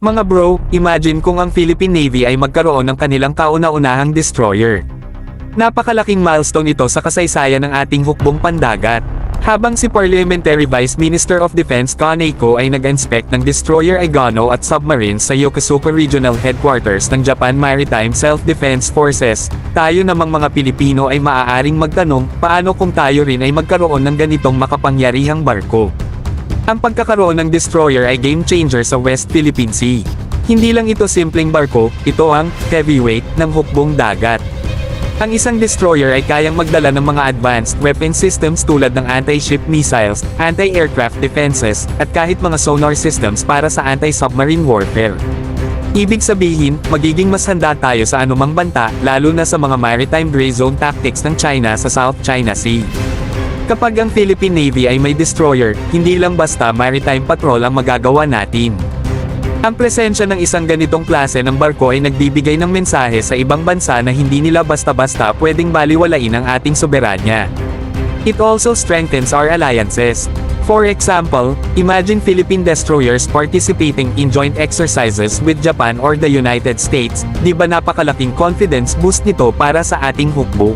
Mga bro, imagine kung ang Philippine Navy ay magkaroon ng kanilang kauna-unahang destroyer. Napakalaking milestone ito sa kasaysayan ng ating hukbong pandagat. Habang si Parliamentary Vice Minister of Defense Kaneko ay nag-inspect ng destroyer Agano at submarines sa Yokosuka Regional Headquarters ng Japan Maritime Self-Defense Forces, tayo namang mga Pilipino ay maaaring magtanong, paano kung tayo rin ay magkaroon ng ganitong makapangyarihang barko? Ang pagkakaroon ng destroyer ay game changer sa West Philippine Sea. Hindi lang ito simpleng barko, ito ang heavyweight ng hukbong dagat. Ang isang destroyer ay kayang magdala ng mga advanced weapon systems tulad ng anti-ship missiles, anti-aircraft defenses, at kahit mga sonar systems para sa anti-submarine warfare. Ibig sabihin, magiging mas handa tayo sa anumang banta, lalo na sa mga maritime gray zone tactics ng China sa South China Sea. Kapag ang Philippine Navy ay may destroyer, hindi lang basta maritime patrol ang magagawa natin. Ang presensya ng isang ganitong klase ng barko ay nagbibigay ng mensahe sa ibang bansa na hindi nila basta-basta pwedeng baliwalain ang ating soberanya. It also strengthens our alliances. For example, imagine Philippine destroyers participating in joint exercises with Japan or the United States, di ba napakalaking confidence boost nito para sa ating hukbo?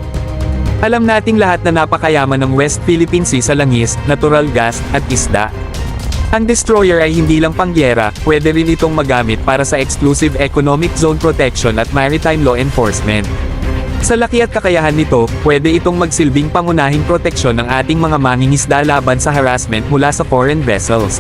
Alam nating lahat na napakayaman ng West Philippine Sea sa langis, natural gas, at isda. Ang destroyer ay hindi lang pangyera, pwede rin itong magamit para sa exclusive economic zone protection at maritime law enforcement. Sa laki at kakayahan nito, pwede itong magsilbing pangunahing proteksyon ng ating mga mangingisda laban sa harassment mula sa foreign vessels.